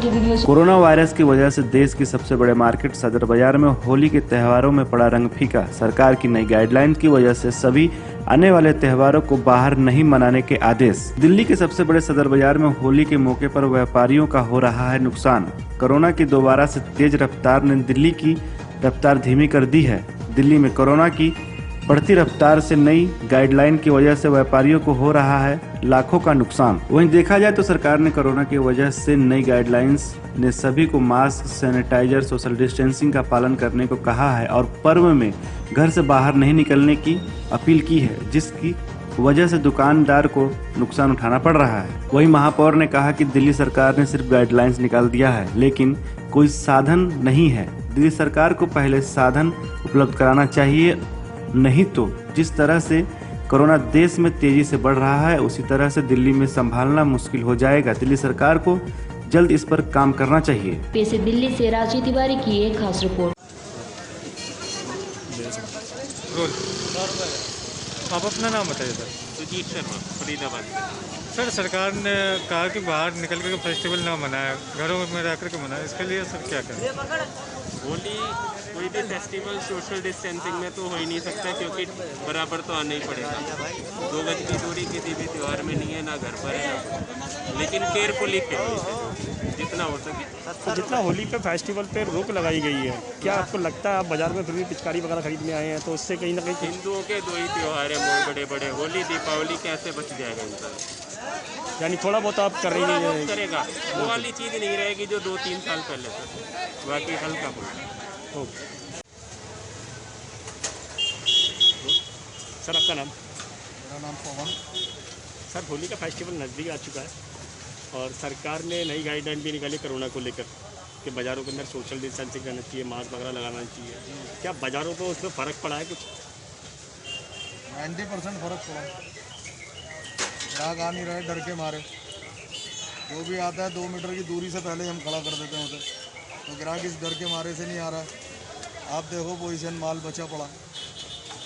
की video. Corona virus की वजह से देश की सबसे बड़े मार्केट सदर बाजार में होली के त्योहारों में पड़ा रंग फीका। सरकार की नई गाइडलाइंस की वजह से सभी आने वाले त्योहारों को बाहर नहीं मनाने के आदेश। दिल्ली के सबसे बड़े सदर बाजार में होली के मौके पर व्यापारियों का हो रहा है नुकसान। कोरोना की दोबारा से तेज रफ्तार ने दिल्ली की रफ्तार धीमी कर दी है। दिल्ली में कोरोना की बढ़ती रफ्तार से नई गाइडलाइन की वजह से व्यापारियों को हो रहा है लाखों का नुकसान। वहीं देखा जाए तो सरकार ने कोरोना की वजह से नई गाइडलाइंस ने सभी को मास्क, सैनिटाइजर, सोशल डिस्टेंसिंग का पालन करने को कहा है और पर्व में घर से बाहर नहीं निकलने की अपील की है, जिसकी वजह से दुकानदार को नुकसान उठाना पड़ रहा है। वहीं महापौर ने कहा कि दिल्ली सरकार ने सिर्फ गाइडलाइंस निकाल दिया है, लेकिन कोई साधन नहीं है। दिल्ली सरकार को पहले साधन उपलब्ध कराना चाहिए, नहीं तो जिस तरह से कोरोना देश में तेजी से बढ़ रहा है उसी तरह से दिल्ली में संभालना मुश्किल हो जाएगा। दिल्ली सरकार को जल्द इस पर काम करना चाहिए। पेश है दिल्ली से राजीव तिवारी की एक खास रिपोर्ट। आप अपना नाम बताइए सर। सुजीत शर्मा, फरीदाबाद से। सर, सरकार ने कहा कि बाहर निकल कर फेस्टिवल ना मनाए, घरों में रह कर के मनाए, इसके लिए सर क्या करें? होली कोई भी फेस्टिवल सोशल डिस्टेंसिंग में तो हो ही नहीं सकता, क्योंकि बराबर तो आना ही पड़ेगा। 2 गज की दूरी किसी भी त्यौहार में नहीं है, ना घर पर है, लेकिन केयरफुली खेलिए जितना हो सके। तो जितना होली पे फेस्टिवल पे रोक लगाई गई है, क्या आपको लगता है आप बाजार में फिर भी पिचकारी वगैरह खरीदने आए हैं तो उससे कहीं ना कहीं हिंदुओं के 2 ही त्यौहार हैं बड़े बड़े, होली दीपावली, कैसे बच जाएगा इंसान? यानी थोड़ा बहुत आप कर रही हैं? करेगा, वो वाली चीज़ नहीं रहेगी जो 2-3 साल पहले था, बाकी हल्का होगा। सर, आपका नाम? मेरा नाम पवन। सर, होली का फेस्टिवल नज़दीक आ चुका है और सरकार ने नई गाइडलाइन भी निकाली कोरोना को लेकर कि बाज़ारों के अंदर सोशल डिस्टेंसिंग करना चाहिए, मास्क वगैरह लगाना चाहिए। क्या बाज़ारों को उसमें फ़र्क पड़ा है कुछ? 90% फ़र्क पड़ा। ग्राहक आ नहीं रहे डर के मारे। जो भी आता है 2 मीटर की दूरी से पहले हम खड़ा कर देते हैं उसे, तो ग्राहक इस डर के मारे से नहीं आ रहा है। आप देखो पोजीशन, माल बचा पड़ा।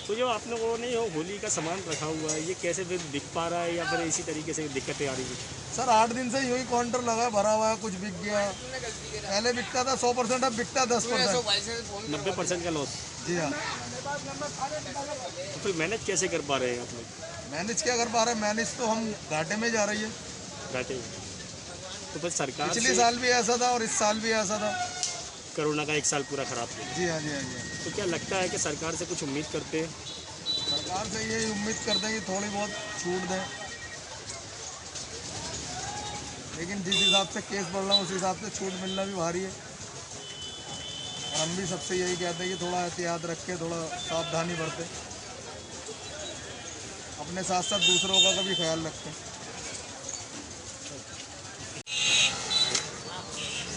तो जो आप लोगों ने होली का सामान रखा हुआ है, ये कैसे फिर दिख पा रहा है या फिर इसी तरीके से दिक्कतें आ रही है? सर 8 दिन से यूँ ही काउंटर लगा है, भरा हुआ है, कुछ बिक गया। पहले बिकता था 100%, अब बिकता 10%। 90% का लॉस। जी हाँ। तो फिर मैनेज कैसे कर पा रहे हैं आप लोग? मैनेज क्या कर पा रहे हैं? मैनेज तो हम घाटे में जा रही है। घाटे में? तो फिर सरकार पिछले साल भी ऐसा था और इस साल भी ऐसा था। कोरोना का 1 साल पूरा खराब किया। जी हाँ, जी हाँ, जी हाँ। तो क्या लगता है कि सरकार से कुछ उम्मीद करते हैं? सरकार से यही उम्मीद करते हैं कि थोड़ी बहुत छूट दें, लेकिन जिस हिसाब से केस बढ़ रहा है उस हिसाब से छूट मिलना भी भारी है। और हम भी सबसे यही कहते हैं कि थोड़ा एहतियात रखें, थोड़ा सावधानी बरतें, अपने साथ साथ दूसरों का भी ख्याल रखें।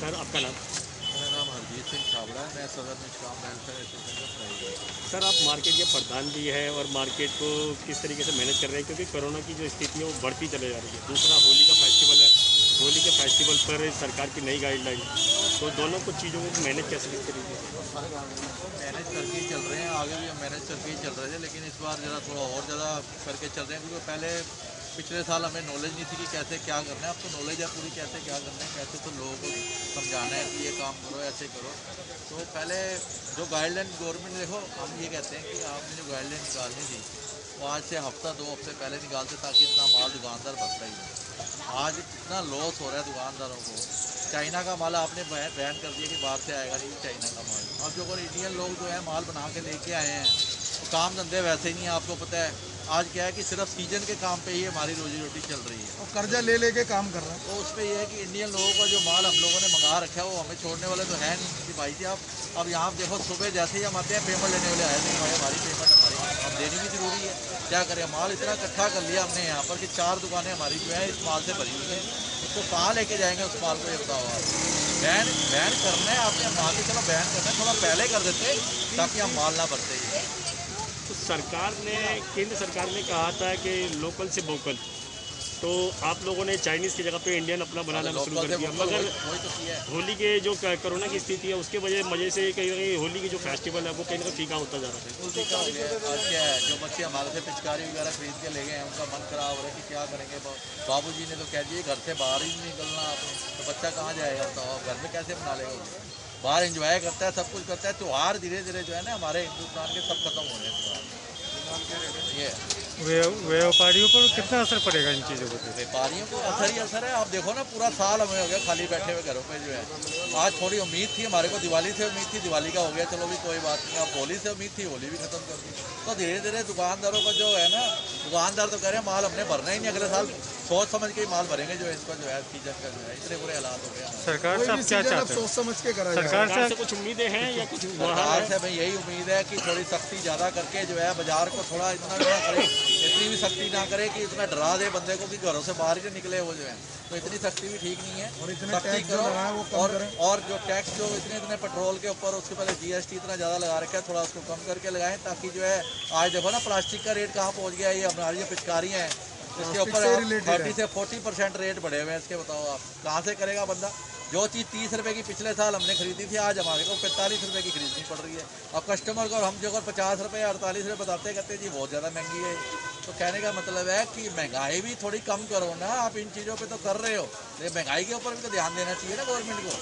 सर, आपका नाम? मेरा नाम हरजीत सिंह छाबड़ा है। मैं सदर निष्काम वेलफेयर एसोसिएशन का प्रेसिडेंट। सर, आप मार्केट के प्रधान भी है और मार्केट को किस तरीके से मैनेज कर रहे हैं, क्योंकि कोरोना की जो स्थिति है वो बढ़ती चले जा रही है। दूसरा होली का फेस्टिवल है, होली के फेस्टिवल पर सरकार की नई गाइडलाइन, तो दोनों कुछ चीज़ों को मैनेज कैसे किस तरीके से? मैनेज करके ही चल रहे हैं, आगे भी हम मैनेज करके ही चल रहे थे, लेकिन इस बार ज़रा थोड़ा और ज़्यादा करके चल रहे हैं, क्योंकि पहले पिछले साल हमें नॉलेज नहीं थी कि कैसे क्या करना है। अब तो नॉलेज है पूरी, कैसे क्या करना है, कैसे तो लोगों को समझाना है कि ये काम करो, ऐसे करो। तो पहले जो गाइडलाइन गवर्नमेंट, देखो हम ये कहते हैं कि आपने जो गाइडलाइन निकालनी थी वो आज से हफ्ता 2 हफ्ते पहले निकालते, ताकि इतना माल दुकानदार भरता ही नहीं। आज इतना लॉस हो रहा है दुकानदारों को। चाइना का माल आपने बैन कर दिया कि बाहर से आएगा नहीं चाइना का माल। अब जो इंडियन लोग जो है माल बना के लेके आए हैं, तो काम धंधे वैसे ही नहीं है। आपको पता है आज क्या है कि सिर्फ सीजन के काम पे ही हमारी रोजी रोटी चल रही है और कर्जा ले लेके काम कर रहा है। तो उस पर यह है कि इंडियन लोगों का जो माल हम लोगों ने मंगा रखा है वो हमें छोड़ने वाले तो है नहीं कि भाई जी आप। अब यहाँ देखो सुबह जैसे ही हम आते हैं पेमेंट लेने वाले आए नहीं, भाई हमारी पेमेंट हमारी अब देनी भी ज़रूरी है। क्या करें, माल इतना इकट्ठा कर लिया हमने यहाँ पर कि 4 दुकानें हमारी जो है इस माल से भरी हुई है। उसको कहाँ लेके जाएंगे उस माल को, ये बताओ आप। बैन करना है आपने, मान के चलो बैन करना है, थोड़ा पहले कर देते ताकि हम माल ना भरते ही। तो सरकार ने, केंद्र सरकार ने कहा था कि लोकल से वोकल, तो आप लोगों ने चाइनीज़ की जगह पे इंडियन अपना बनाना शुरू कर दिया, मगर वही तो किया है। होली के जो कोरोना की स्थिति है उसके वजह से कहीं ना कहीं होली की जो फेस्टिवल है वो कहीं ना कहीं फीका होता जा रहा है। बिल्कुल फीका हो गया है। और क्या है, जो बच्चे हमारे से पिचकारी वगैरह खरीद के ले गए हैं उनका मन खराब हो रहा है कि क्या करेंगे। बाबूजी ने तो कह दिया घर से बाहर ही नहीं निकलना आपने, तो बच्चा कहाँ जाएगा बताओ, घर में कैसे बना लेगा। बाहर एंजॉय करता है, सब कुछ करता है। त्यौहार धीरे धीरे जो है ना हमारे हिंदुस्तान के सब खत्म हो रहे हैं त्यौहार। ये व्यापारियों पर कितना असर पड़ेगा इन चीज़ों को? व्यापारियों को असर ही असर है। आप देखो ना पूरा साल हमें हो गया खाली बैठे हुए घरों पे जो है। आज थोड़ी उम्मीद थी हमारे को, दिवाली से उम्मीद थी, दिवाली का हो गया चलो भी कोई बात नहीं। अब होली से उम्मीद थी, होली भी खत्म कर दी। तो धीरे धीरे दुकानदारों का जो है ना, दुकानदार तो कह रहे हैं माल हमने भरना ही नहीं, अगले साल सोच समझ के ही माल भरेंगे जो इसका जो है सीजन का जो है। इतने बुरे हालात हो गए। सरकार से आप क्या चाहते हैं? सोच समझ के करा जाए। सरकार से कुछ उम्मीदें हैं या कुछ सरकार से भाई यही उम्मीद है कि थोड़ी सख्ती ज़्यादा करके जो है बाजार को थोड़ा इतना ना करे, इतनी भी सख्ती ना करे कि इतना डरा दे बंदे को कि घरों से बाहर ही नहीं निकले वो जो है। तो इतनी सख्ती भी ठीक नहीं है। और इतने सख्ती टैक्स जो लगाए वो कम करें। और जो टैक्स जो इतने पेट्रोल के ऊपर, उसके पहले GST इतना ज़्यादा लगा रखा है, थोड़ा उसको कम करके लगाएं ताकि जो है। आज देखो ना प्लास्टिक का रेट कहाँ पहुँच गया है। ये हमारी जो पिचकारियाँ हैं इसके ऊपर 30 से 40% रेट बढ़े हुए हैं इसके। बताओ आप कहाँ से करेगा बंदा। जो चीज़ 30 रुपये की पिछले साल हमने खरीदी थी, आज हमारे को 45 रुपये की खरीदनी पड़ रही है। अब कस्टमर को हम जो अगर 50 रुपये 48 रुपये बताते कहते जी बहुत ज़्यादा महंगी है। तो कहने का मतलब है कि महंगाई भी थोड़ी कम करो ना। आप इन चीज़ों पे तो कर रहे हो, लेकिन महंगाई के ऊपर भी तो ध्यान देना चाहिए ना गवर्नमेंट को।